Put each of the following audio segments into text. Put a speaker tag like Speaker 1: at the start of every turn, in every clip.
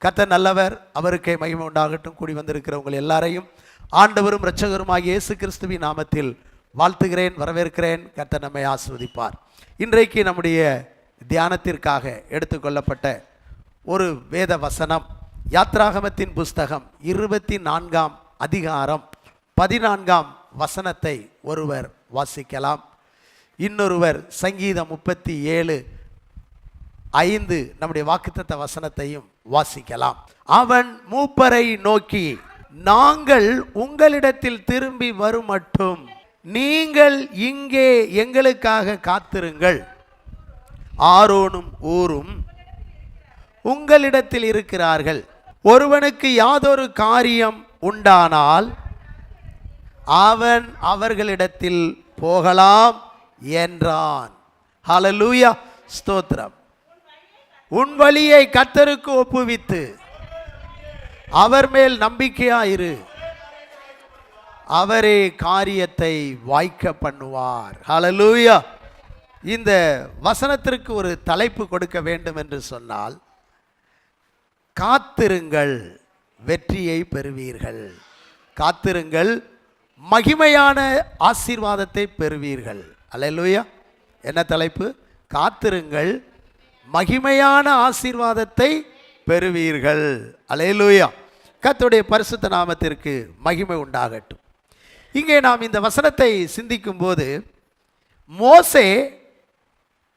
Speaker 1: கர்த்தர் நல்லவர், அவருக்கே மகிமை உண்டாகட்டும். கூடி வந்திருக்கிற உங்கள் எல்லாரையும் ஆண்டவரும் இரட்சகருமாகிய இயேசு கிறிஸ்துவின் நாமத்தில் வாழ்த்துகிறேன், வரவேற்கிறேன். கர்த்தர் நம்மை ஆசீர்வதிப்பார். இன்றைக்கு நம்முடைய தியானத்திற்காக எடுத்துக்கொள்ளப்பட்ட ஒரு வேத வசனம் யாத்ராகமத்தின் புஸ்தகம் 24ஆம் அதிகாரம் 14ஆம் வசனத்தை ஒருவர் வாசிக்கலாம். இன்னொருவர் சங்கீதம் 37:5 நம்முடைய வாக்குத்தத்த வசனத்தையும் வாசிக்கலாம். அவன் மூப்பரை நோக்கி, நாங்கள் உங்களிடத்தில் திரும்பி வரும் மட்டும் நீங்கள் இங்கே எங்களுக்காக காத்திருங்கள். ஆரோனும் ஊரும் உங்களிடத்தில் இருக்கிறார்கள். ஒருவனுக்கு யாதொரு காரியம் உண்டானால் அவன் அவர்களிடத்தில் போகலாம் என்றான். ஹல்லேலூயா, ஸ்தோத்திரம். உன் வழியை கர்த்தருக்கு ஒப்புவித்து அவர் மேல் நம்பிக்கையாயிரு, அவரே காரியத்தை வாய்க்க பண்ணுவார். ஹல்லேலூயா. இந்த வசனத்திற்கு ஒரு தலைப்பு கொடுக்க வேண்டும் என்று சொன்னால், காத்திருங்கள் வெற்றியை பெறுவீர்கள். காத்திருங்கள் மகிமையான ஆசீர்வாதத்தை பெறுவீர்கள். அல்லேலூயா. என்ன தலைப்பு? காத்திருங்கள் மகிமையான ஆசீர்வாதத்தை பெறுவீர்கள். அல்லேலூயா. கர்த்தருடைய பரிசுத்த நாமத்திற்கு மகிமை உண்டாகட்டும். இங்கே நாம் இந்த வசனத்தை சிந்திக்கும் போது, மோசே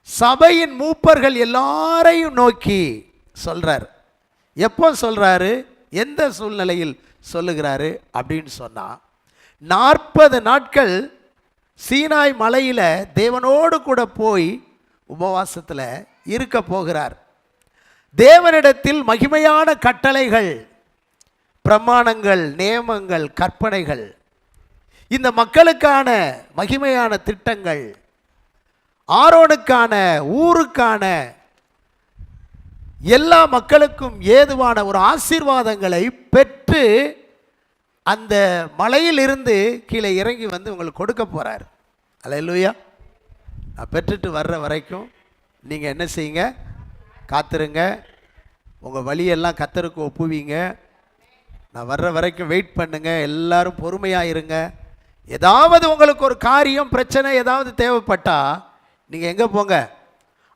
Speaker 1: சபையின் மூப்பர்கள் எல்லாரையும் நோக்கி சொல்றார். எப்போ சொல்றாரு, எந்த சூழ்நிலையில் சொல்லுகிறாரு அப்படின்னு சொன்னா, 40 நாட்கள் சீனாய் மலையில தேவனோடு கூட போய் உபவாசத்தில் இருக்க போகிறார். தேவனிடத்தில் மகிமையான கட்டளைகள், பிரமாணங்கள், நியமங்கள், கற்பனைகள், இந்த மக்களுக்கான மகிமையான திட்டங்கள், ஆரோனுக்கான ஊருக்கான எல்லா மக்களுக்கும் ஏதுவான ஒரு ஆசீர்வாதங்களை பெற்று அந்த மலையில் இருந்து கீழே இறங்கி வந்து உங்களுக்கு கொடுக்க போறார். அல்லேலூயா. நான் பெற்றுட்டு வர்ற வரைக்கும் நீங்கள் என்ன செய்யுங்க? காத்திருங்க. உங்கள் வழியெல்லாம் கர்த்தருக்கு ஒப்புவீங்க. நான் வர்ற வரைக்கும் வெயிட் பண்ணுங்க. எல்லாரும் பொறுமையாக இருங்க. ஏதாவது உங்களுக்கு ஒரு காரியம், பிரச்சனை ஏதாவது தேவைப்பட்டா நீங்கள் எங்கே போங்க?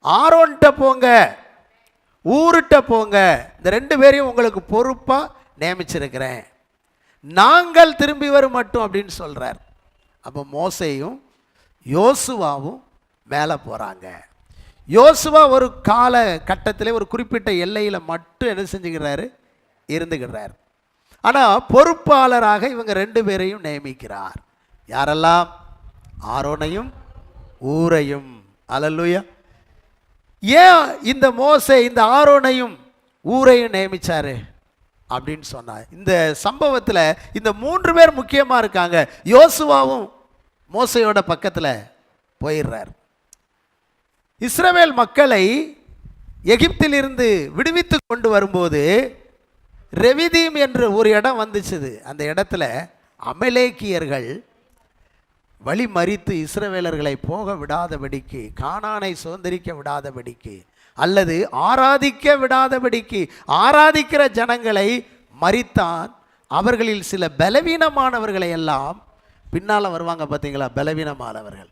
Speaker 1: ஆரோன்கிட்ட போங்க, ஊருட்ட போங்க. இந்த 2 பேரையும் உங்களுக்கு பொறுப்பாக நியமிச்சிருக்கிறேன். நாங்கள் திரும்பி வரும் மட்டும் அப்படின்னு சொல்கிறார். அப்போ மோசேயும் யோசுவாவும் மேலே போகிறாங்க. யோசுவா ஒரு கால கட்டத்தில் ஒரு குறிப்பிட்ட எல்லையில் மட்டும் என்ன செஞ்சுக்கிறாரு? இருந்துக்கிறார். ஆனால் பொறுப்பாளராக இவங்க 2 பேரையும் நியமிக்கிறார். யாரெல்லாம்? ஆரோனையும் ஊரையும். அல்லேலூயா. ஏன் இந்த மோசே இந்த ஆரோனையும் ஊரையும் நியமிச்சாரு அப்படின்னு சொன்னார். இந்த சம்பவத்தில் இந்த 3 பேர் முக்கியமாக இருக்காங்க. யோசுவாவும் மோசையோட பக்கத்தில் போயிடுறார். இஸ்ரவேல் மக்களை எகிப்திலிருந்து விடுவித்து கொண்டு வரும்போது ரெவிதீம் என்ற ஒரு இடம் வந்துச்சுது. அந்த இடத்துல அமலேக்கியர்கள் வழி மறித்து இஸ்ரவேலர்களை போக விடாதபடிக்கு, கானானை சுதந்திரிக்க விடாதபடிக்கு, அல்லது ஆராதிக்க விடாதபடிக்கு, ஆராதிக்கிற ஜனங்களை மறித்தான். அவர்களில் சில பலவீனமானவர்களை எல்லாம் பின்னால் வருவாங்க. பார்த்தீங்களா? பலவீனமானவர்கள்.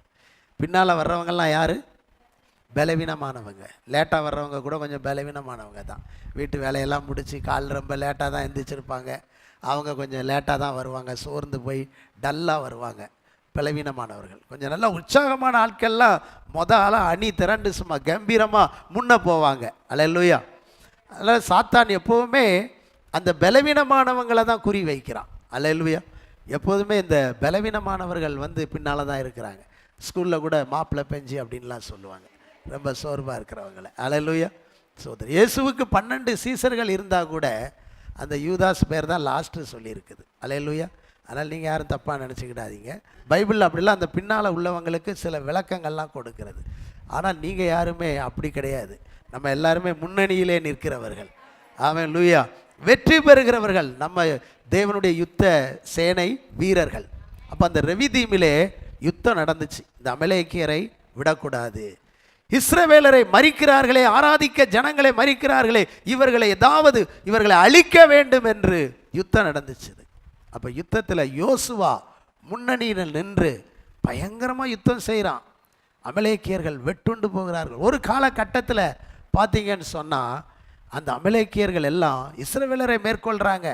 Speaker 1: பின்னால் வர்றவங்கெல்லாம் யார்? பலவீனமானவங்க. லேட்டாக வர்றவங்க கூட கொஞ்சம் பலவீனமானவங்க தான். வீட்டு வேலையெல்லாம் முடித்து கால் ரொம்ப லேட்டாக தான் எந்திரிச்சிருப்பாங்க. அவங்க கொஞ்சம் லேட்டாக தான் வருவாங்க. சோர்ந்து போய் டல்லாக வருவாங்க. பலவீனமானவர்கள். கொஞ்சம் நல்லா உற்சாகமான ஆட்கள்லாம் ஆளாக அணி திரண்டு சும்மா கம்பீரமாக முன்னே போவாங்க. அல்லேலூயா. அதனால் சாத்தான் எப்போவுமே அந்த பலவீனமானவங்களை தான் குறி வைக்கிறான். அல்லேலூயா. எப்போதுமே இந்த பலவீனமானவர்கள் வந்து பின்னால் தான் இருக்கிறாங்க. ஸ்கூலில் கூட மாப்பிள்ளை பெஞ்சி அப்படின்லாம் சொல்லுவாங்க, ரொம்ப சோர்வாக இருக்கிறவங்களை. அல்லேலூயா. சோதரி இயேசுவுக்கு 12 சீசர்கள் இருந்தால் கூட அந்த யூதாஸ் பேர் தான் லாஸ்ட்டு சொல்லியிருக்குது. அல்லேலூயா. அதனால் நீங்கள் யாரும் தப்பாக நினச்சிக்கிடாதீங்க. பைபிளில் அப்படிலாம் அந்த பின்னால் உள்ளவங்களுக்கு சில விளக்கங்கள்லாம் கொடுக்கிறது. ஆனால் நீங்கள் யாருமே அப்படி கிடையாது. நம்ம எல்லாருமே முன்னணியிலே நிற்கிறவர்கள். ஆமென், லூயா. வெற்றி பெறுகிறவர்கள் நம்ம தேவனுடைய யுத்த சேனை வீரர்கள். அப்போ அந்த ரெவிதீமிலே யுத்தம் நடந்துச்சு. இந்த அமலேக்கியரை விடக்கூடாது. இஸ்ரவேலரை மரிக்கிறார்களே, ஆராதிக்க ஜனங்களை மரிக்கிறார்களே, இவர்களை அழிக்க வேண்டும் என்று யுத்தம் நடந்துச்சு. அப்போ யுத்தத்தில் யோசுவா முன்னணியில் நின்று பயங்கரமாக யுத்தம் செய்கிறான். அமலேக்கியர்கள் வெட்டுண்டு போகிறார்கள். ஒரு காலகட்டத்தில் பார்த்தீங்கன்னு சொன்னால் அந்த அமலேக்கியர்கள் எல்லாம் இஸ்ரவேலரை மேற்கொள்கிறாங்க.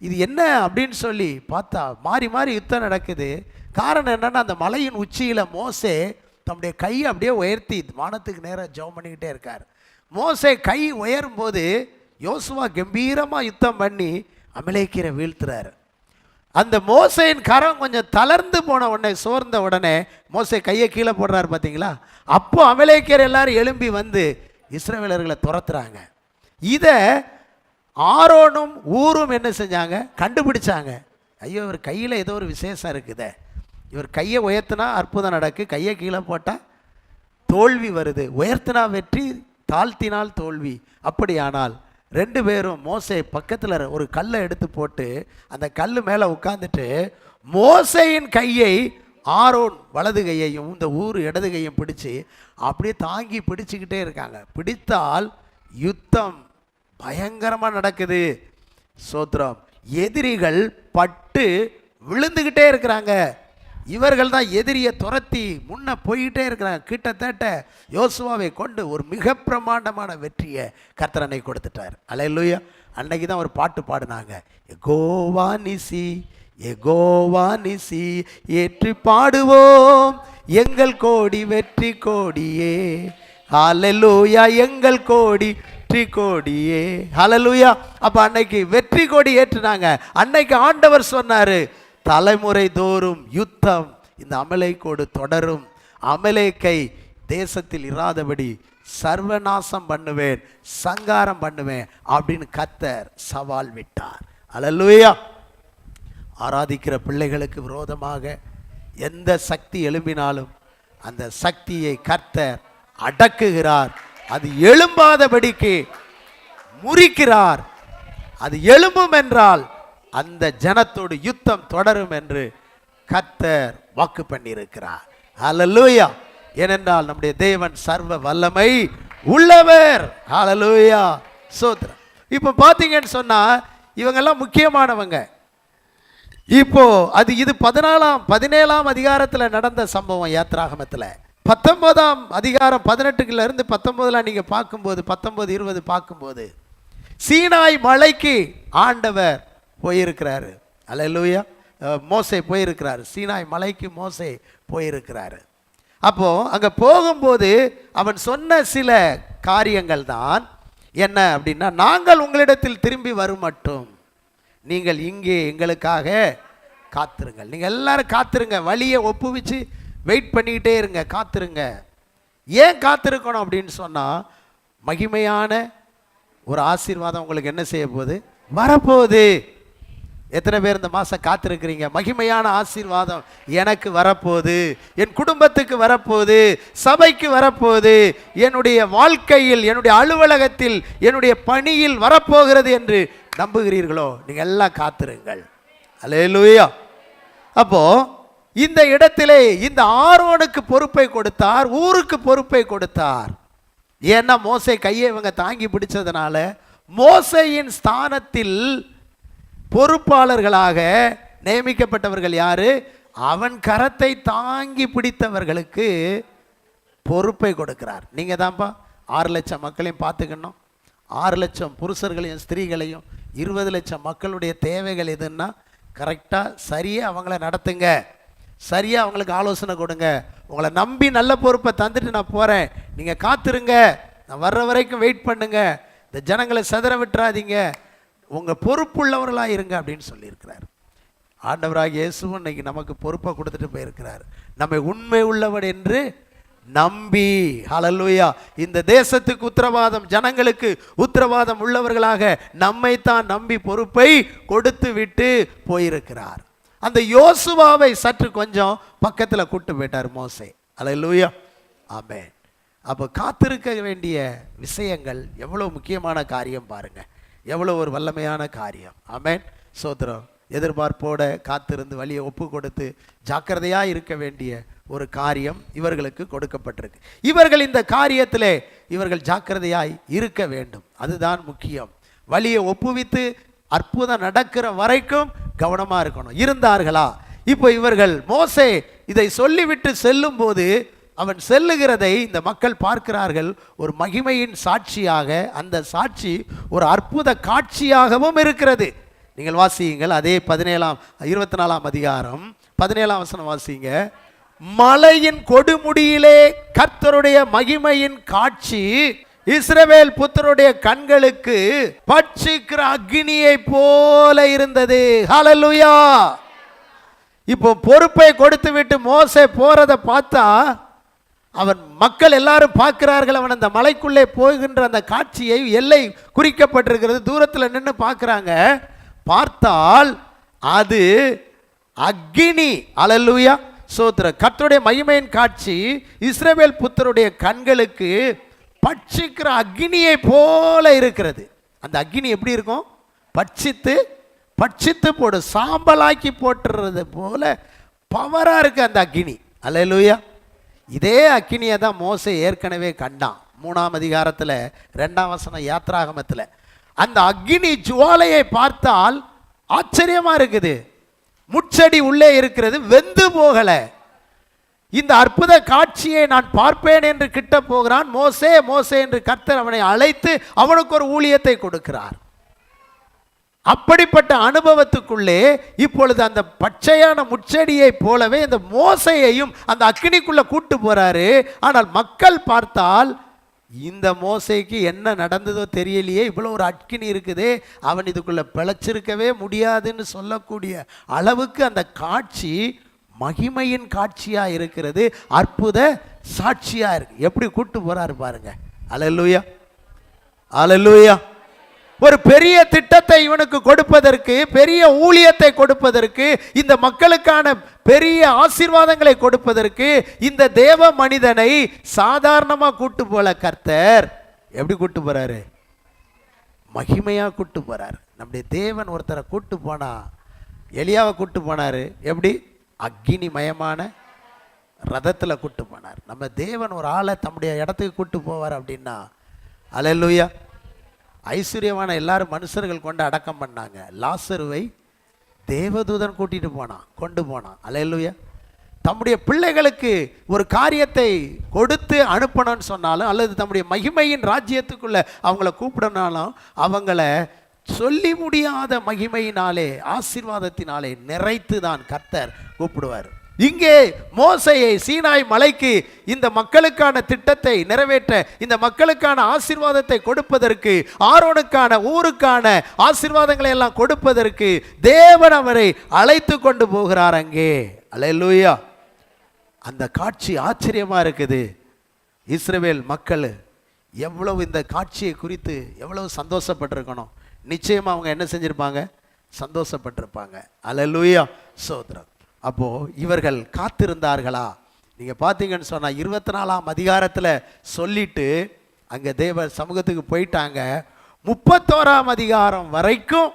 Speaker 1: இது என்ன அப்படின்னு சொல்லி பார்த்தா மாறி மாறி யுத்தம் நடக்குது. காரணம் என்னென்னா, அந்த மலையின் உச்சியில் மோசே தம்முடைய கையை அப்படியே உயர்த்தி வானத்துக்கு நேராக ஜெபம் பண்ணிக்கிட்டே இருக்கார். மோசே கை உயரும் போது யோசுவா கம்பீரமாக யுத்தம் பண்ணி அமலேக்கியரை வீழ்த்துறாரு. அந்த மோசையின் கரம் கொஞ்சம் தளர்ந்து போன உடனே, சோர்ந்த உடனே மோசே கையை கீழே போடுறாரு பார்த்தீங்களா? அப்போ அமலேக்கியர் எல்லாரும் எழும்பி வந்து இஸ்ரவேலர்களை துரத்துறாங்க. இதை ஆரோனும் ஊரும் என்ன செஞ்சாங்க? கண்டுபிடிச்சாங்க. ஐயோ, இவர் கையில் ஏதோ ஒரு விசேஷம் இருக்குதே, இவர் கையை உயர்த்தினா அற்புதம் நடக்கு, கையை கீழே போட்டால் தோல்வி வருது, உயர்த்தினா வெற்றி, தாழ்த்தினால் தோல்வி. அப்படியானால் ரெண்டு பேரும் மோசே பக்கத்தில் ஒரு கல்லை எடுத்து போட்டு அந்த கல் மேலே உட்காந்துட்டு மோசையின் கையை ஆரோன் வலது கையையும் இந்த ஊர் இடது கையும் பிடிச்சி அப்படியே தாங்கி பிடிச்சிக்கிட்டே இருக்காங்க. பிடித்தால் யுத்தம் பயங்கரமாக நடக்குது. சோத்ரம். எதிரிகள் பட்டு விழுந்துக்கிட்டே இருக்கிறாங்க. இவர்கள் தான் எதிரியை துரத்தி முன்ன போய்கிட்டே இருக்கிறாங்க. கிட்டத்தட்ட யோசுவாவை கொண்டு ஒரு மிக பிரமாண்டமான வெற்றியை கர்த்தர் அன்னைக்கு கொடுத்துட்டார். அல்லேலூயா. அன்னைக்கு தான் ஒரு பாட்டு பாடினாங்க, யெகோவா நிசி, யெகோவா நிசி, ஏற்றி பாடுவோம் எங்கள் கோடி வெற்றி கோடியே, ஹல்லேலூயா, எங்கள் கோடி வெற்றி கோடியே, ஹல்லேலூயா. அப்போ அன்னைக்கு வெற்றி கோடி ஏற்றுனாங்க. அன்னைக்கு ஆண்டவர் சொன்னார், தலைமுறை தோறும் யுத்தம் இந்த அமலேக்கோடு தொடரும், அமலேக்கை தேசத்தில் இராதபடி சர்வநாசம் பண்ணுவேன், சங்காரம் பண்ணுவேன் அப்படின்னு கர்த்தர் சவால் விட்டார். அல்லேலூயா. ஆராதிக்கிற பிள்ளைகளுக்கு விரோதமாக எந்த சக்தி எழும்பினாலும் அந்த சக்தியை கர்த்தர் அடக்குகிறார். அது எழும்பாதபடிக்கு முறிக்கிறார். அது எழும்பும் என்றால் அந்த ஜனத்தோடு யுத்தம் தொடரும் என்று கர்த்தர் வாக்கு பண்ணியிருக்கிறார். ஹல்லேலூயா. ஏனென்றால் நம்முடைய தேவன் சர்வ வல்லமை உள்ளவர். ஹல்லேலூயா. ஸ்தோத்திரம். இப்போ பார்த்தீங்கன்னு சொன்னா இவங்கெல்லாம் முக்கியமானவங்க. இப்போ இது 17ஆம் அதிகாரத்தில் நடந்த சம்பவம். யாத்ராகமத்தில் 19ஆம் அதிகாரம் 18 19 நீங்க பார்க்கும்போது 19, 20 பார்க்கும்போது சீனாய் மலைக்கு ஆண்டவர் போயிருக்கிறாரு. அல்லேலூயா. மோசே போயிருக்கிறாரு. சீனாய் மலைக்கு மோசே போயிருக்கிறாரு. அப்போ அங்க போகும்போது அவன் சொன்ன சில காரியங்கள் தான் என்ன அப்படின்னா, நாங்கள் உங்களிடத்தில் திரும்பி வரும் மட்டும் நீங்கள் இங்கே எங்களுக்காக காத்திருங்கள். நீங்கள் எல்லாரும் காத்திருங்க, வழியை ஒப்புவிச்சு வெயிட் பண்ணிக்கிட்டே இருங்க, காத்திருங்க. ஏன் காத்திருக்கணும் அப்படின்னு சொன்னால், மகிமையான ஒரு ஆசீர்வாதம் உங்களுக்கு என்ன செய்ய போகுது? வரப்போகுது. எத்தனை பேர் இந்த மாதம் காத்திருக்கிறீங்க? மகிமையான ஆசீர்வாதம் எனக்கு வரப்போகுது, என் குடும்பத்துக்கு வரப்போகுது, சபைக்கு வரப்போகுது, என்னுடைய வாழ்க்கையில், என்னுடைய அலுவலகத்தில், என்னுடைய பணியில் வரப்போகிறது என்று நம்புகிறீர்களோ? நீங்கள் எல்லாம் காத்திருங்கள். அல்லேலூயா. அப்போ இந்த இடத்திலே இந்த ஆரோனுக்கு பொறுப்பை கொடுத்தார், ஊருக்கு பொறுப்பை கொடுத்தார். ஏன்னா மோசே கையை இவங்க தாங்கி பிடிச்சதுனால மோசேயின் ஸ்தானத்தில் பொறுப்பாளர்களாக நியமிக்கப்பட்டவர்கள் யாரு? அவன் கரத்தை தாங்கி பிடித்தவர்களுக்கு பொறுப்பை கொடுக்கிறார். நீங்கள் தான்ப்பா 6 லட்சம் மக்களையும் பார்த்துக்கணும், 6 லட்சம் புருஷர்களையும் ஸ்திரீகளையும், 20 லட்சம் மக்களுடைய தேவைகள் எதுன்னா கரெக்டாக சரியாக அவங்கள நடத்துங்க, சரியாக அவங்களுக்கு ஆலோசனை கொடுங்க. உங்களை நம்பி நல்ல பொறுப்பை தந்துட்டு நான் போகிறேன், நீங்கள் காத்திருங்க, நான் வர்ற வரைக்கும் வெயிட் பண்ணுங்க, இந்த ஜனங்களை சிதற விட்டுறாதீங்க, உங்கள் பொறுப்புள்ளவர்களாக இருங்க அப்படின்னு சொல்லியிருக்கிறார். ஆண்டவராகிய இயேசுவும் இன்னைக்கு நமக்கு பொறுப்பை கொடுத்துட்டு போயிருக்கிறார். நம்மை உண்மை உள்ளவர் என்று நம்பி, ஹல்லேலூயா, இந்த தேசத்துக்கு உத்தரவாதம், ஜனங்களுக்கு உத்தரவாதம் உள்ளவர்களாக நம்மைத்தான் நம்பி பொறுப்பை கொடுத்து விட்டு போயிருக்கிறார். அந்த யோசுவாவை சற்று கொஞ்சம் பக்கத்தில் கூட்டு போயிட்டார் மோசே. ஹல்லேலூயா. ஆமென். அப்போ காத்திருக்க வேண்டிய விஷயங்கள் எவ்வளோ முக்கியமான காரியம் பாருங்க, எவ்வளோ ஒரு வல்லமையான காரியம். ஆமென். சோத்திரம். எதிர்பார்ப்போட காத்திருந்து வழியை ஒப்பு கொடுத்து ஜாக்கிரதையாக இருக்க வேண்டிய ஒரு காரியம் இவர்களுக்கு கொடுக்கப்பட்டிருக்கு. இவர்கள் இந்த காரியத்திலே இவர்கள் ஜாக்கிரதையாய் இருக்க வேண்டும். அதுதான் முக்கியம். வழியை ஒப்புவித்து அற்புதம் நடக்கிற வரைக்கும் கவனமா இருக்கணும். இருந்தார்களா? இப்போ இவர்கள் மோசே இதை சொல்லிவிட்டு செல்லும் போது அவன் செல்லுகிறதை இந்த மக்கள் பார்க்கிறார்கள். ஒரு மகிமையின் சாட்சியாக, அந்த சாட்சி ஒரு அற்புத காட்சியாகவும் இருக்கிறது. நீங்கள் வாசியுங்கள், அதே 24ஆம் அதிகாரம் 17ஆம் வசனம் வாசிங்க. மலையின் கொடுமுடியிலே கர்த்தருடைய மகிமையின் காட்சி இஸ்ரவேல் புத்தருடைய கண்களுக்கு பட்சிக்கிற அக்னியை போல இருந்தது. ஹல்லேலூயா. இப்போ பொறுப்பை கொடுத்து விட்டு மோசே போறதை பார்த்தா அவன் மக்கள் எல்லாரும் பார்க்கிறார்கள். அவன் அந்த மலைக்குள்ளே போகின்ற அந்த காட்சியை, எல்லை குறிக்கப்பட்டிருக்கிறது, தூரத்தில் நின்று பார்க்கிறாங்க. பார்த்தால் அது அக்னி. ஹல்லேலூயா, சோத்ர. கர்த்தருடைய மகிமையின் காட்சி இஸ்ரவேல் புத்தருடைய கண்களுக்கு பட்சிக்கிற அக்னியை போல இருக்கிறது. அந்த அக்னி எப்படி இருக்கும்? பட்சித்து போடு, சாம்பலாக்கி போட்டுறது போல பவரா இருக்கு அந்த அக்னி. ஹல்லேலூயா. இதே அக்னியை தான் மோசே ஏற்கனவே கண்டான். 3ஆம் அதிகாரத்தில் 2ஆம் வசனம் யாத்ராகமத்தில். அந்த அக்னி ஜுவாலையை பார்த்தால் ஆச்சரியமா இருக்குது. முட்செடி உள்ளே இருக்கிறது, வெந்து போகல. இந்த அற்புத காட்சியை நான் பார்ப்பேன் என்று கிட்ட போகிறான். மோசே மோசே என்று கர்த்தர் அவனை அழைத்து அவனுக்கு ஒரு ஊழியத்தை கொடுக்கிறார். அப்படிப்பட்ட அனுபவத்துக்குள்ளே இப்பொழுது அந்த பச்சையான முட்செடியை போலவே இந்த மோசையையும் அந்த அக்னிக்குள்ள கூட்டு போறாரு. ஆனால் மக்கள் பார்த்தால் இந்த மோசைக்கு என்ன நடந்ததோ தெரியலையே, இவ்வளோ ஒரு அக்னி இருக்குதே, அவன் இதுக்குள்ள பிழைச்சிருக்கவே முடியாதுன்னு சொல்லக்கூடிய அளவுக்கு அந்த காட்சி மகிமையின் காட்சியா இருக்கிறது, அற்புத சாட்சியா இருக்கு. எப்படி கூட்டு போறாரு பாருங்க. அல்லேலூயா, அல்லேலூயா. ஒரு பெரிய திட்டத்தை இவனுக்கு கொடுப்பதற்கு, பெரிய ஊழியத்தை கொடுப்பதற்கு, இந்த மக்களுக்கான பெரிய ஆசீர்வாதங்களை கொடுப்பதற்கு இந்த தேவ மனிதனை சாதாரணமா கூட்டு போல கர்த்தர் எப்படி கூட்டு போறாரு? மகிமையா கூட்டு போறாரு. நம்முடைய தேவன் ஒருத்தரை கூட்டு போனா, எலியாவை கூட்டு போனாரு. எப்படி? அக்னி மயமான ரதத்தில் கூட்டு போனார். நம்ம தேவன் ஒரு ஆளை தம்முடைய இடத்துக்கு கூட்டு போவார் அப்படின்னா, அல்லேலூயா. ஐஸ்வர்யமான எல்லாரும் மனுஷர்கள் கொண்டு அடக்கம் பண்ணாங்க. லாசருவை தேவதூதன் கூட்டிட்டு போனான், கொண்டு போனான். அல்லேலூயா. தம்முடைய பிள்ளைகளுக்கு ஒரு காரியத்தை கொடுத்து அனுப்பணும்னு சொன்னாலும், அல்லது தம்முடைய மகிமையின் ராஜ்யத்துக்குள்ள அவங்கள கூப்பிடனாலும், அவங்கள சொல்லி முடியாத மகிமையினாலே, ஆசீர்வாதத்தினாலே நிறைத்து தான் கர்த்தர் கூப்பிடுவார். இங்கே மோசையை சீனாய் மலைக்கு இந்த மக்களுக்கான திட்டத்தை நிறைவேற்ற, இந்த மக்களுக்கான ஆசீர்வாதத்தை கொடுப்பதற்கு, ஆரோனுக்கான ஊருக்கான ஆசீர்வாதங்களை எல்லாம் கொடுப்பதற்கு தேவன் அவரை அழைத்து கொண்டு போகிறார் அங்கே. அல்லேலூயா. அந்த காட்சி ஆச்சரியமா இருக்குது. இஸ்ரவேல் மக்கள் எவ்வளவு இந்த காட்சியை குறித்து எவ்வளவு சந்தோஷப்பட்டிருக்கணும். நிச்சயமா அவங்க என்ன செஞ்சிருப்பாங்க? சந்தோஷப்பட்டிருப்பாங்க. அல்லேலூயா, சோத்ரம். அப்போ இவர்கள் காத்திருந்தார்களா? நீங்க பார்த்தீங்கன்னு சொன்னா 24ஆம் அதிகாரத்தில் சொல்லிட்டு அங்க தேவ சமூகத்துக்கு போயிட்டாங்க. 31ஆம் அதிகாரம் வரைக்கும்,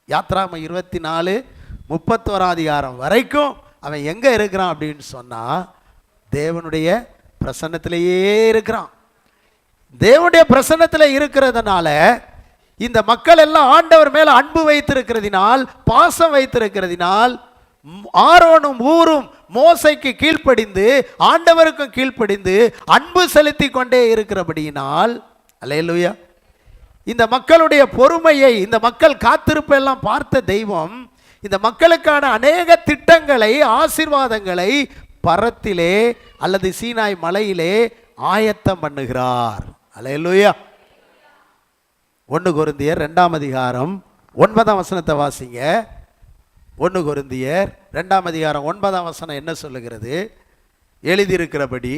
Speaker 1: யாத்ராகமம் 24 31ஆம் அதிகாரம் வரைக்கும் அவன் எங்க இருக்கிறான் அப்படின்னு சொன்னா, தேவனுடைய பிரசன்னத்திலேயே இருக்கிறான். தேவனுடைய பிரசன்னத்தில் இருக்கிறதுனால இந்த மக்கள் எல்லாம் ஆண்டவர் மேல அன்பு வைத்திருக்கிறதினால், பாசம் வைத்திருக்கிறதினால், ஆரோனும் ஊரும் மோசைக்கு கீழ்ப்படிந்து, ஆண்டவருக்கும் கீழ்ப்படிந்து அன்பு செலுத்தி கொண்டே இருக்கிறபடியினால், அல்லேலூயா, இந்த மக்களுடைய பொறுமையை, இந்த மக்கள் காத்திருப்பெல்லாம் பார்த்த தெய்வம் இந்த மக்களுக்கான அநேக திட்டங்களை, ஆசீர்வாதங்களை பரத்திலே அல்லது சீனாய் மலையிலே ஆயத்தம் பண்ணுகிறார். அல்லேலூயா. 1 கொரிந்தியர் 2ஆம் அதிகாரம் 9ஆம் வசனத்தை வாசிங்க. 1 கொரிந்தியர் 2ஆம் அதிகாரம் 9ஆம் வசனம் என்ன சொல்லுகிறது? எழுதியிருக்கிறபடி,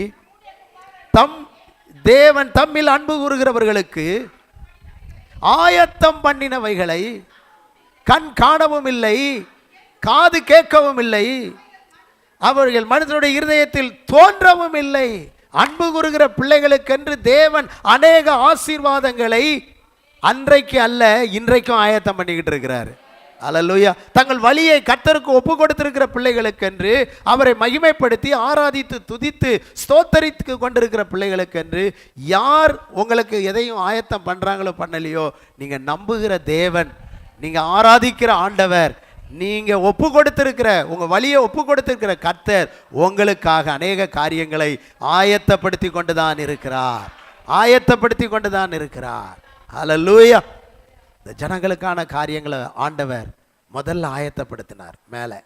Speaker 1: தேவன் தம்மில் அன்பு கூறுகிறவர்களுக்கு ஆயத்தம் பண்ணினவைகளை கண் காணவும் இல்லை, காது கேட்கவும் இல்லை, அவர்கள் மனிதனுடைய இருதயத்தில் தோன்றவும் இல்லை. அன்பு கூறுகிற பிள்ளைகளுக்கென்று தேவன் அநேக ஆசீர்வாதங்களை அன்றைக்கு அல்ல, இன்றைக்கும் ஆயத்தம் பண்ணிக்கிட்டு இருக்கிறார். அல்லேலூயா. தங்கள் வழியை கர்த்தருக்கு ஒப்பு கொடுத்திருக்கிற பிள்ளைகளுக்கென்று, அவரை மகிமைப்படுத்தி ஆராதித்து துதித்து ஸ்தோத்தரித்து கொண்டிருக்கிற பிள்ளைகளுக்கென்று, யார் உங்களுக்கு எதையும் ஆயத்தம் பண்றாங்களோ பண்ணலையோ, நீங்க நம்புகிற தேவன், நீங்க ஆராதிக்கிற ஆண்டவர், நீங்க ஒப்பு கொடுத்திருக்கிற உங்க வழியை ஒப்பு கொடுத்திருக்கிற கர்த்தர் உங்களுக்காக அநேக காரியங்களை ஆயத்தப்படுத்தி கொண்டுதான் இருக்கிறார், ஆயத்தப்படுத்தி கொண்டுதான் இருக்கிறார். அல்லேலூயா. இந்த ஜனங்களுக்கான காரியங்களை ஆண்டவர் முதல்ல ஆயத்தப்படுத்தினார். மேலே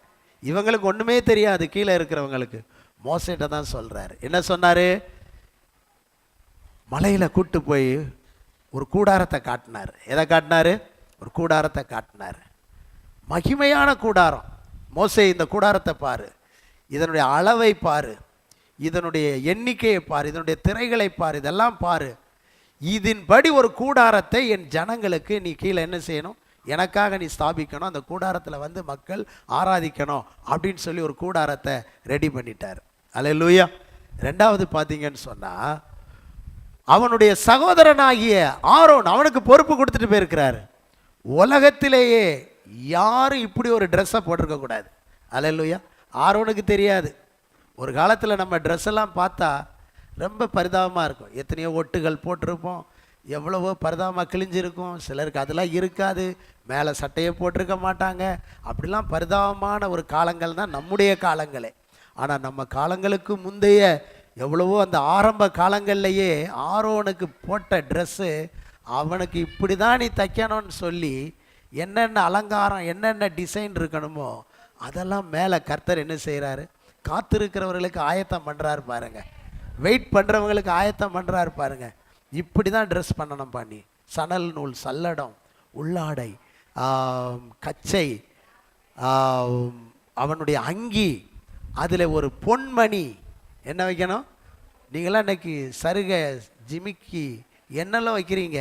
Speaker 1: இவங்களுக்கு ஒன்றுமே தெரியாது, கீழே இருக்கிறவங்களுக்கு மோசேட்ட தான் சொல்கிறார். என்ன சொன்னார்? மலையில் கூட்டு போய் ஒரு கூடாரத்தை காட்டினார். எதை காட்டினார்? ஒரு கூடாரத்தை காட்டினார். மகிமையான கூடாரம். மோசே, இந்த கூடாரத்தை பாரு, இதனுடைய அளவை பாரு, இதனுடைய எண்ணிக்கையை பாரு, இதனுடைய திரைகளை பாரு, இதெல்லாம் பாரு. இதன்படி ஒரு கூடாரத்தை என் ஜனங்களுக்கு நீ கீழே என்ன செய்யணும், எனக்காக நீ ஸ்தாபிக்கணும், அந்த கூடாரத்தில் வந்து மக்கள் ஆராதிக்கணும் அப்படின்னு சொல்லி ஒரு கூடாரத்தை ரெடி பண்ணிட்டார். அல்லேலூயா. ரெண்டாவது பார்த்தீங்கன்னு சொன்னால், அவனுடைய சகோதரனாகிய ஆரோன் அவனுக்கு பொறுப்பு கொடுத்துட்டு போயிருக்கிறாரு. உலகத்திலேயே யாரும் இப்படி ஒரு ட்ரெஸ்ஸை போட்டிருக்க கூடாது. அல்லேலூயா. ஆரோனுக்கு தெரியாது. ஒரு காலத்தில் நம்ம ட்ரெஸ் எல்லாம் பார்த்தா ரொம்ப பரிதாபமாக இருக்கும். எத்தனையோ ஒட்டுகள் போட்டிருப்போம், எவ்வளவோ பரிதாபமாக கிழிஞ்சிருக்கும். சிலருக்கு அதெல்லாம் இருக்காது, மேலே சட்டையை போட்டிருக்க மாட்டாங்க. அப்படிலாம் பரிதாபமான ஒரு காலங்கள் தான் நம்முடைய காலங்களே. ஆனால் நம்ம காலங்களுக்கு முந்தைய எவ்வளவோ அந்த ஆரம்ப காலங்கள்லையே ஆரோனுக்கு போட்ட ட்ரெஸ்ஸு அவனுக்கு இப்படி தான் நீ தைக்கணும்னு சொல்லி என்னென்ன அலங்காரம், என்னென்ன டிசைன் இருக்கணுமோ அதெல்லாம் மேலே கர்த்தர் என்ன செய்கிறாரு, காத்திருக்கிறவர்களுக்கு ஆயத்தம் பண்ணுறாரு பாருங்க, வெயிட் பண்ணுறவங்களுக்கு ஆயத்தம் பண்ணுறாரு பாருங்க. இப்படி தான் ட்ரெஸ் பண்ணணும் பண்ணி, சணல் நூல், சல்லடம், உள்ளாடை, கச்சை, அவனுடைய அங்கி, அதில் ஒரு பொன்மணி என்ன வைக்கணும். நீங்களாம் இன்னைக்கு சருக, ஜிமிக்கி என்னெல்லாம் வைக்கிறீங்க,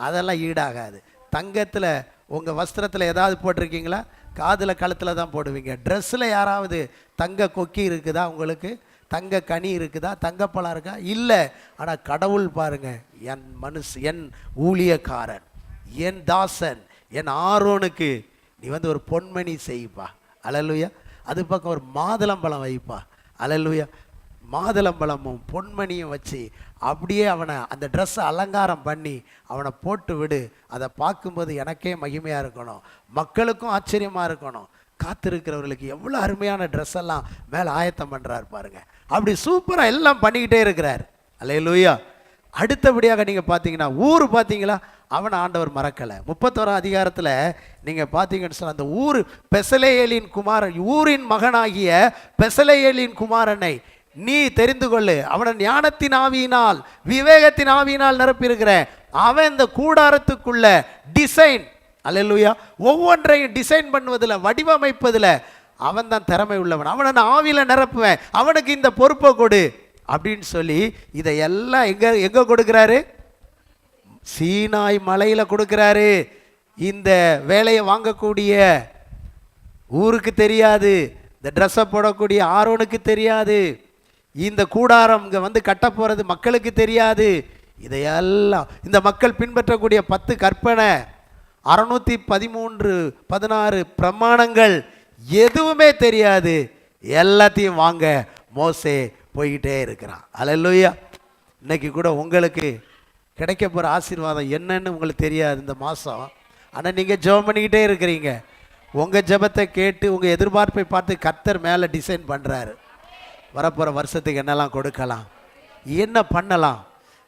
Speaker 1: அதெல்லாம் ஈடாகாது. தங்கத்தில் உங்கள் வஸ்திரத்தில் ஏதாவது போட்டிருக்கீங்களா? காதில் கழுத்தில் தான் போடுவீங்க. ட்ரெஸ்ஸில் யாராவது தங்க கொக்கி இருக்குதா உங்களுக்கு? தங்க கனி இருக்குதா? தங்கப்பழம் இருக்கா? இல்லை. ஆனால் கடவுள் பாருங்க, என் ஊழியக்காரன், என் தாசன், என் ஆரோனுக்கு நீ வந்து ஒரு பொன்மணி செய்ப்பா. அல்லேலூயா. அது பக்கம் ஒரு மாதுளம்பழம் வைப்பா. அல்லேலூயா. மாதுளம்பழமும் பொன்மணியும் வச்சு அப்படியே அவனை அந்த ட்ரெஸ்ஸை அலங்காரம் பண்ணி அவனை போட்டு விடு. அதை பார்க்கும்போது எனக்கே மகிமையாக இருக்கணும், மக்களுக்கும் ஆச்சரியமாக இருக்கணும். காத்திருக்கிறவர்களுக்கு எவ்வளோ அருமையான ட்ரெஸ் எல்லாம் மேலே ஆயத்தம் பண்ணுறாரு பாருங்க. அப்படி சூப்பராக எல்லாம் பண்ணிக்கிட்டே இருக்கிறார். அல்லேலூயா. அடுத்தபடியாக நீங்கள் பார்த்தீங்கன்னா, ஊர் பார்த்தீங்களா, அவனை ஆண்டவர் மறக்கலை. 31ஆம் அதிகாரத்தில் நீங்கள் பார்த்தீங்கன்னு சொன்னால், அந்த ஊர் பெசலேயேலின் குமாரன், ஊரின் மகனாகிய பெசலேயேலின் குமாரனை நீ தெரிந்து கொள்ளு, அவனை ஞானத்தின் ஆவியினால் விவேகத்தின் ஆவியினால் நிரப்பியிருக்கிற அவன் இந்த கூடாரத்துக்குள்ள டிசைன், அல்லேலூயா, ஒவ்வொன்றையும் டிசைன் பண்ணுவதில், வடிவமைப்பதில் அவன் தான் திறமை உள்ளவன். அவனை நான் ஆவியில் நிரப்புவேன், அவனுக்கு இந்த பொறுப்பை கொடு அப்படின்னு சொல்லி இதையெல்லாம் எங்க கொடுக்குறாரு? சீனாய் மலையில் கொடுக்குறாரு. இந்த வேலையை வாங்கக்கூடிய ஊருக்கு தெரியாது, இந்த ட்ரெஸ்ஸை போடக்கூடிய ஆரோனுக்கு தெரியாது, இந்த கூடாரம் இங்கே வந்து கட்ட போகிறது மக்களுக்கு தெரியாது. இதையெல்லாம் இந்த மக்கள் பின்பற்றக்கூடிய 10 கற்பனை, 613-16 பிரமாணங்கள் எதுவுமே தெரியாது. எல்லாத்தையும் வாங்க மோசே போய்கிட்டே இருக்கிறான். அல்லேலூயா. இன்னைக்கு கூட உங்களுக்கு கிடைக்க போகிற ஆசீர்வாதம் என்னன்னு உங்களுக்கு தெரியாது இந்த மாதம். ஆனால் நீங்கள் ஜெபம் பண்ணிக்கிட்டே இருக்கிறீங்க. உங்கள் ஜெபத்தை கேட்டு உங்கள் எதிர்பார்ப்பை பார்த்து கர்த்தர் மேலே டிசைன் பண்ணுறாரு. வரப்போகிற வருஷத்துக்கு என்னெல்லாம் கொடுக்கலாம், என்ன பண்ணலாம்,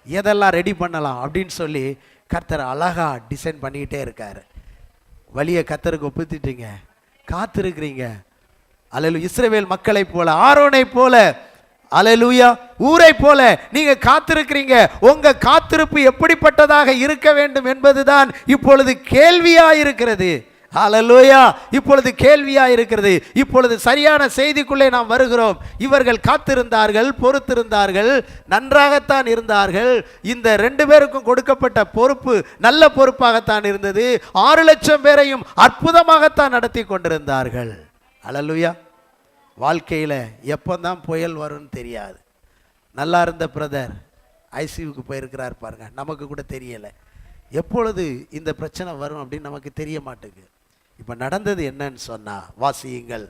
Speaker 1: எதெல்லாம் ரெடி பண்ணலாம் அப்படின்னு சொல்லி கர்த்தர் அழகாக டிசைன் பண்ணிக்கிட்டே இருக்கார். வழியை கர்த்தருக்கு ஒப்புத்திட்டீங்க, காத்திருக்கிறீங்க. அல்லேலூயா. இஸ்ரவேல் மக்களை போல, ஆரோனை போல, அல்லேலூயா, ஊரை போல நீங்க காத்திருக்கிறீங்க. உங்க காத்திருப்பு எப்படிப்பட்டதாக இருக்க வேண்டும் என்பதுதான் இப்பொழுது கேள்வியா இருக்கிறது. அல்லேலூயா. இப்பொழுது கேள்வியா இருக்கிறது. இப்பொழுது சரியான செய்திக்குள்ளே நாம் வருகிறோம். இவர்கள் காத்திருந்தார்கள், பொறுத்திருந்தார்கள், நன்றாகத்தான் இருந்தார்கள். இந்த 2 பேருக்கும் கொடுக்கப்பட்ட பொறுப்பு நல்ல பொறுப்பாகத்தான் இருந்தது. 6 லட்சம் பேரையும் அற்புதமாகத்தான் நடத்தி கொண்டிருந்தார்கள். அல்லேலூயா. வாழ்க்கையில் எப்போதான் புயல் வரும்னு தெரியாது. நல்லா இருந்த பிரதர் ஐசியூக்கு போயிருக்கிறார் பாருங்க, நமக்கு கூட தெரியலை. எப்பொழுது இந்த பிரச்சனை வரும் அப்படின்னு நமக்கு தெரிய மாட்டேங்குது. இப்போ நடந்தது என்னன்னு சொன்னா வாசியுங்கள்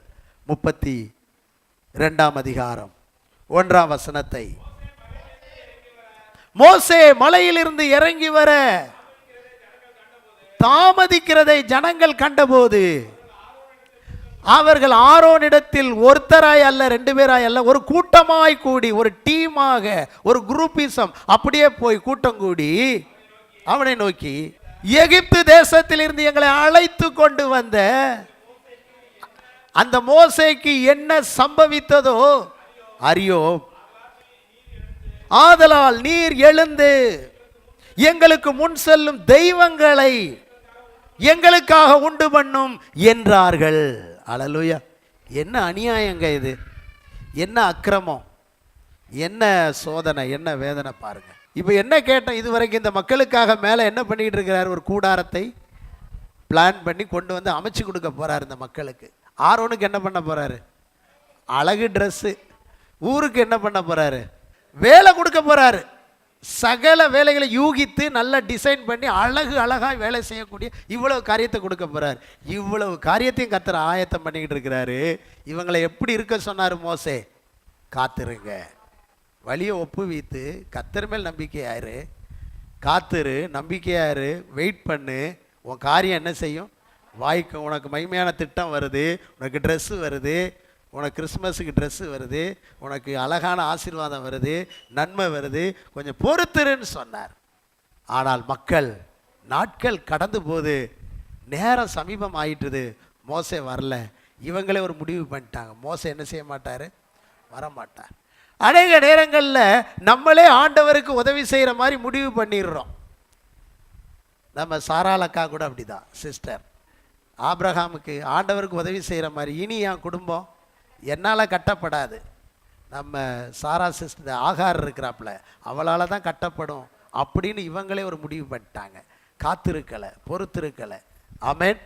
Speaker 1: 32ஆம் அதிகாரம் 1ஆம் வசனத்தை. மோசே மலையிலிருந்து இறங்கி வர தாமதிக்கிறதை ஜனங்கள் கண்டபோது அவர்கள் ஆரோனிடத்தில் ஒருத்தராய் அல்ல, 2 பேராய் அல்ல, ஒரு கூட்டமாய் கூடி, ஒரு டீமாக, ஒரு குரூப்பிசம் அப்படியே போய் கூட்டம் கூடி அவனை நோக்கி, எகிப்து தேசத்தில் இருந்து எங்களை அழைத்து கொண்டு வந்த அந்த மோசேக்கு என்ன சம்பவித்ததோ அறியோம். ஆதலால் நீர் எழுந்து எங்களுக்கு முன் செல்லும் தெய்வங்களை எங்களுக்காக உண்டு பண்ணும் என்றார்கள். அல்லேலூயா. என்ன அநியாயங்க இது, என்ன அக்கிரமம், என்ன சோதனை, என்ன வேதனை பாருங்க. இப்போ என்ன கேட்டேன், இதுவரைக்கும் இந்த மக்களுக்காக மேலே என்ன பண்ணிட்டு இருக்கிறார், ஒரு கூடாரத்தை பிளான் பண்ணி கொண்டு வந்து அமைச்சு கொடுக்க போறார் இந்த மக்களுக்கு. ஆரோனுக்கு என்ன பண்ண போறாரு, அழகு ட்ரெஸ்ஸு. ஊருக்கு என்ன பண்ண போறாரு, வேலை கொடுக்க போறாரு. சகல வேலைகளை யூகித்து நல்லா டிசைன் பண்ணி அழகாய் வேலை செய்யக்கூடிய இவ்வளவு காரியத்தை கொடுக்க போறார். இவ்வளவு காரியத்தையும் கர்த்தர் ஆயத்தம் பண்ணிக்கிட்டு இருக்கிறாரு. இவங்களை எப்படி இருக்க சொன்னார் மோசே, காத்திருங்க, வழியை ஒப்புவித்து கர்த்தர் மேல் நம்பிக்கையாரு, காத்திரு, நம்பிக்கையாரு, வெயிட் பண்ணு, உன் காரியம் என்ன செய்யும் வாய்க்கு. உனக்கு மகிமையான திட்டம் வருது, உனக்கு ட்ரெஸ்ஸு வருது, உனக்கு கிறிஸ்மஸுக்கு ட்ரெஸ்ஸு வருது, உனக்கு அழகான ஆசீர்வாதம் வருது, நன்மை வருது, கொஞ்சம் பொறுத்துருன்னு சொன்னார். ஆனால் மக்கள் நாட்கள் கடந்து போது நேரம் சமீபம் ஆயிட்டுது, மோசே வரல. இவங்களே ஒரு முடிவு பண்ணிட்டாங்க, மோசே என்ன செய்ய மாட்டார், வரமாட்டார். அநேக நேரங்களில் நம்மளே ஆண்டவருக்கு உதவி செய்கிற மாதிரி முடிவு பண்ணிடுறோம். நம்ம சாராளக்கா கூட அப்படிதான், சிஸ்டர் ஆபிரகாமுக்கு ஆண்டவருக்கு உதவி செய்கிற மாதிரி, இனி என் குடும்பம் என்னால் கட்டப்படாது, நம்ம சாரா சிஸ்டர் ஆகார் இருக்கிறாப்புல அவளால் தான் கட்டப்படும் அப்படின்னு இவங்களே ஒரு முடிவு பண்ணிட்டாங்க. காத்திருக்கலை, பொறுத்திருக்கலை. ஆமென்.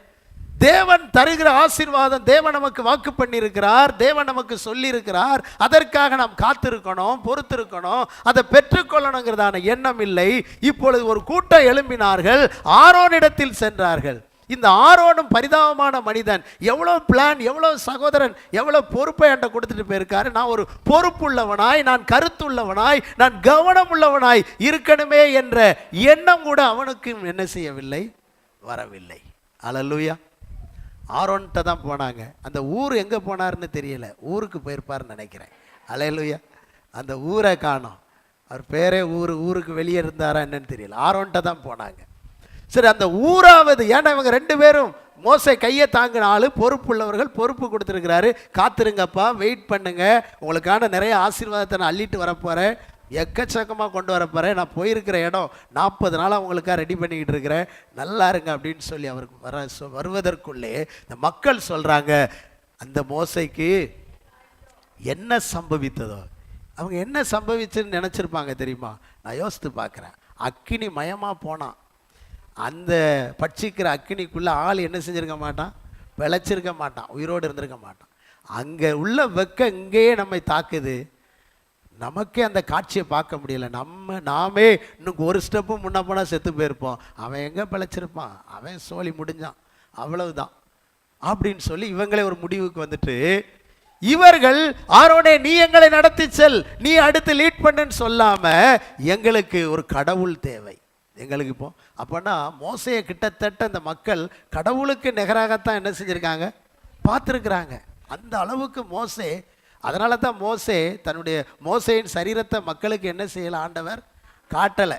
Speaker 1: தேவன் தருகிற ஆசீர்வாதம் தேவன் நமக்கு வாக்கு பண்ணியிருக்கிறார், தேவன் நமக்கு சொல்லியிருக்கிறார். அதற்காக நாம் காத்திருக்கணும், பொறுத்திருக்கணும், அதை பெற்றுக்கொள்ளணுங்கிறதான எண்ணம் இல்லை. இப்பொழுது ஒரு கூட்டம் எழும்பினார்கள், ஆரோனிடத்தில் சென்றார்கள். இந்த ஆரோனும் பரிதாபமான மனிதன், எவ்வளோ பிளான், எவ்வளோ சகோதரன், எவ்வளோ பொறுப்பை என்கிட்ட கொடுத்துட்டு போயிருக்காரு. நான் ஒரு பொறுப்புள்ளவனாய், நான் கருத்துள்ளவனாய், நான் கவனம் உள்ளவனாய் இருக்கணுமே என்ற எண்ணம் கூட அவனுக்கு என்ன செய்யவில்லை, வரவில்லை. அல்லேலூயா. ஆரோன்கிட்ட தான் போனாங்க. அந்த ஊர் எங்கே போனார்னு தெரியல, ஊருக்கு போயிருப்பார்னு நினைக்கிறேன். அல்லேலூயா. அந்த ஊரை காணோம், அவர் பேரே ஊருக்கு வெளியே இருந்தாரா என்னன்னு தெரியல. ஆரோன்கிட்ட தான் போனாங்க. சரி, அந்த ஊராவது, ஏன்னா இவங்க 2 பேரும் மோசே கையை தாங்கின ஆள், பொறுப்புள்ளவர்கள், பொறுப்பு கொடுத்துருக்கிறாரு. காத்திருங்கப்பா, வெயிட் பண்ணுங்க, உங்களுக்கான நிறைய ஆசீர்வாதத்தை நான் அள்ளிட்டு வரப்போகிறேன், எக்கச்சக்கமாக கொண்டு வரப்போகிறேன், நான் போயிருக்கிற இடம் 40 நாளாக உங்களுக்காக ரெடி பண்ணிக்கிட்டு இருக்கிறேன், நல்லா இருங்க அப்படின்னு சொல்லி அவருக்கு வருவதற்குள்ளே இந்த மக்கள் சொல்கிறாங்க, அந்த மோசைக்கு என்ன சம்பவித்ததோ. அவங்க என்ன சம்பவிச்சுன்னு நினச்சிருப்பாங்க தெரியுமா? நான் யோசித்து பார்க்குறேன். அக்கினி மயமாக போனான். அந்த பட்சிக்கிற அக்கினிக்குள்ளே ஆள் என்ன செஞ்சுருக்க மாட்டான், விளைச்சிருக்க மாட்டான், உயிரோடு இருந்திருக்க மாட்டான். அங்கே உள்ள வெக்க இங்கேயே நம்மை தாக்குது. நமக்கே அந்த காட்சியை பார்க்க முடியல. நாமே இன்னும் ஒரு ஸ்டெப்பு முன்ன போனால் செத்து போயிருப்போம். அவன் எங்கே பிழைச்சிருப்பான், அவன் சோழி முடிஞ்சான், அவ்வளவுதான் அப்படின்னு சொல்லி இவங்களே ஒரு முடிவுக்கு வந்துட்டு, இவர்கள் ஆரோனே நீ எங்களை நடத்தி செல், நீ அடுத்து லீட் பண்ணுன்னு சொல்லாம, எங்களுக்கு ஒரு கடவுள் தேவை, எங்களுக்கு இப்போ. அப்போனா மோசையை கிட்டத்தட்ட அந்த மக்கள் கடவுளுக்கு நிகராகத்தான் என்ன செஞ்சுருக்காங்க, பார்த்துருக்குறாங்க. அந்த அளவுக்கு மோசே, அதனால தான் மோசேயின் சரீரத்தை மக்களுக்கு என்ன செய்யலை, ஆண்டவர் காட்டலை.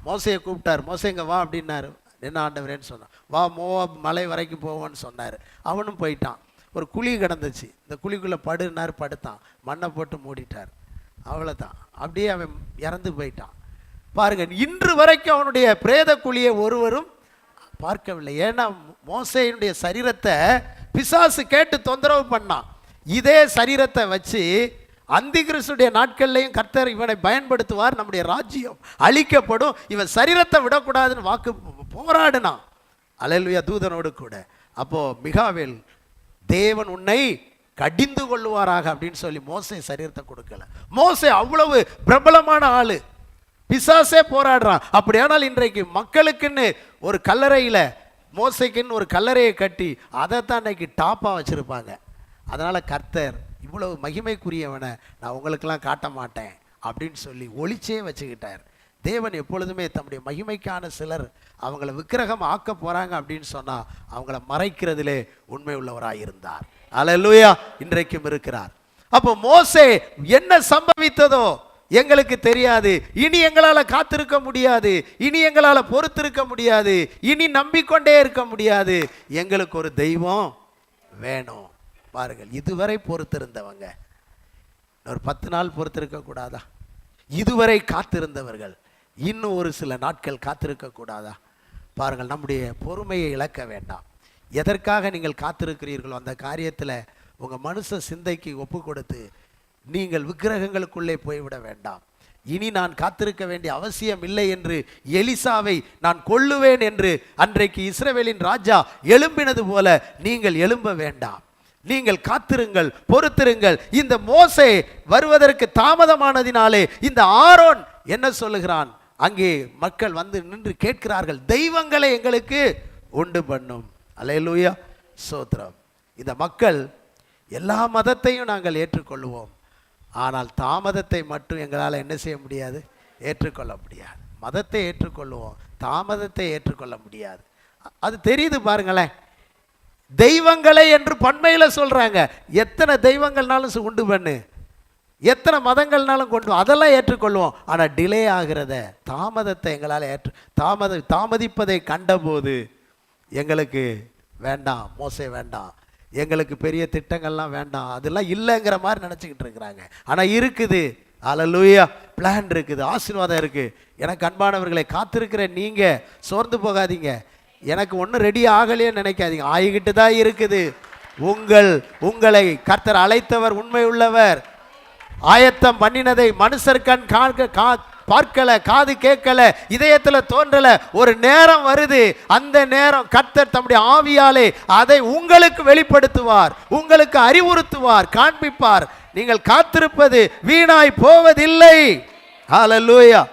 Speaker 1: மோசையை கூப்பிட்டார், மோசே இங்கே வா அப்படின்னாரு. என்ன ஆண்டவரேன்னு சொன்னான். வா மோவாப் மலை வரைக்கும் போவோன்னு சொன்னார். அவனும் போயிட்டான். ஒரு குழி கிடந்துச்சு, இந்த குழிக்குள்ளே படுனார், படுத்தான், மண்ணை போட்டு மூடிட்டார், அவ்வளோதான். அப்படியே அவன் இறந்து போயிட்டான். பாருங்க, இன்று வரைக்கும் அவனுடைய பிரேத குழியை ஒருவரும் பார்க்கவில்லை. ஏன்னா மோசேயினுடைய சரீரத்தை பிசாசு கேட்டு தொந்தரவு பண்ணான். இதே சரீரத்தை வச்சு அந்தி கிறிஸ்துடைய நாட்கள்லையும் கர்த்தர் இவனை பயன்படுத்துவார், நம்முடைய ராஜ்யம் அழிக்கப்படும், இவன் சரீரத்தை விடக்கூடாதுன்னு வாக்கு போராடினான். அல்லேலூயா, தூதனோடு கூட. அப்போ மிகாவேல், தேவன் உன்னை கடிந்து கொள்ளுவாராக அப்படின்னு சொல்லி மோசே சரீரத்தை கொடுக்கல. மோசே அவ்வளவு பிரபலமான ஆளு, பிசாசே போராடுறான். அப்படியானால் இன்றைக்கு மக்களுக்குன்னு ஒரு கல்லறையில் மோசைக்குன்னு ஒரு கல்லறையை கட்டி அதைத்தான் இன்னைக்கு டாப்பாக வச்சுருப்பாங்க. அதனால் கர்த்தர் இவ்வளவு மகிமைக்குரியவனை நான் உங்களுக்கெல்லாம் காட்ட மாட்டேன் அப்படின்னு சொல்லி ஒளிச்சே வச்சுக்கிட்டார். தேவன் எப்பொழுதுமே தம்முடைய மகிமைக்கான சிலர் அவங்கள விக்கிரகம் ஆக்க போகிறாங்க அப்படின்னு சொன்னால் அவங்கள மறைக்கிறதிலே உண்மை உள்ளவராக இருந்தார். அல்லேலூயா. இன்றைக்கும் இருக்கிறார். அப்போ மோசே என்ன சம்பவித்ததோ எங்களுக்கு தெரியாது. இனி எங்களால் காத்திருக்க முடியாது, இனி எங்களால் பொறுத்திருக்க முடியாது, இனி நம்பிக்கொண்டே இருக்க முடியாது. எங்களுக்கு ஒரு தெய்வம் வேணும். பாருங்கள், இதுவரை பொறுத்திருந்தவங்க ஒரு 10 நாள் பொறுத்திருக்க கூடாதா? இதுவரை காத்திருந்தவர்கள் இன்னும் ஒரு சில நாட்கள் காத்திருக்க கூடாதா? பாருங்கள், நம்முடைய பொறுமையை இழக்க வேண்டாம். எதற்காக நீங்கள் காத்திருக்கிறீர்களோ அந்த காரியத்தில் உங்கள் மனுஷ சிந்தைக்கு ஒப்பு கொடுத்து நீங்கள் விக்கிரகங்களுக்குள்ளே போய்விட வேண்டாம். இனி நான் காத்திருக்க வேண்டிய அவசியம் இல்லை என்று எலிசாவை நான் கொல்லுவேன் என்று அன்றைக்கு இஸ்ரவேலின் ராஜா எழும்பினது போல நீங்கள் எழும்ப வேண்டாம். நீங்கள் காத்திருங்கள், பொறுத்திருங்கள். இந்த மோசே வருவதற்கு தாமதமானதினாலே இந்த ஆரோன் என்ன சொல்லுகிறான்? அங்கே மக்கள் வந்து நின்று கேட்கிறார்கள், தெய்வங்களை எங்களுக்கு உண்டு பண்ணும். அல்லேலூயா, ஸ்தோத்திரம். இந்த மக்கள் எல்லா மதத்தையும் நாங்கள் ஏற்றுக்கொள்வோம், ஆனால் தாமதத்தை மட்டும் எங்களால் என்ன செய்ய முடியாது? ஏற்றுக்கொள்ள முடியாது. மதத்தை ஏற்றுக்கொள்வோம், தாமதத்தை ஏற்றுக்கொள்ள முடியாது. அது தெரியுது பாருங்களேன். தெய்வங்களை என்று பன்மையில் சொல்கிறாங்க. எத்தனை தெய்வங்கள்னாலும் உண்டு பண்ணு, எத்தனை மதங்கள்னாலும் கொண்டு அதெல்லாம் ஏற்றுக்கொள்வோம். ஆனால் டிலே ஆகிறத, தாமதத்தை எங்களால் தாமதிப்பதை கண்டபோது எங்களுக்கு வேண்டாம், மோசே வேண்டாம், எங்களுக்கு பெரிய திட்டங்கள்லாம் வேண்டாம், அதெல்லாம் இல்லைங்கிற மாதிரி நினச்சிக்கிட்டு இருக்கிறாங்க. ஆனால் இருக்குது. அல்லேலூயா, பிளான் இருக்குது, ஆசீர்வாதம் இருக்குது. எனக்கு அன்பானவர்களை, காத்திருக்கிற நீங்கள் சோர்ந்து போகாதீங்க. எனக்கு ஒன்றும் ரெடி ஆகலையே நினைக்காதீங்க, ஆகிக்கிட்டு தான் இருக்குது. உங்களை கர்த்தர் அழைத்தவர் உண்மை உள்ளவர். ஆயத்தம் பண்ணினதை மனுஷர் கண் பார்க்கல, காது கேட்கல, இதயத்தில் தோன்றல. ஒரு நேரம் வருது, அந்த நேரம் கர்த்தர் தம்முடைய ஆவியாலே அதை உங்களுக்கு வெளிப்படுத்துவார், உங்களுக்கு அறிவுறுத்துவார், காண்பிப்பார். நீங்கள் காத்திருப்பது வீணாய் போவதில்லை. ஹல்லேலூயா.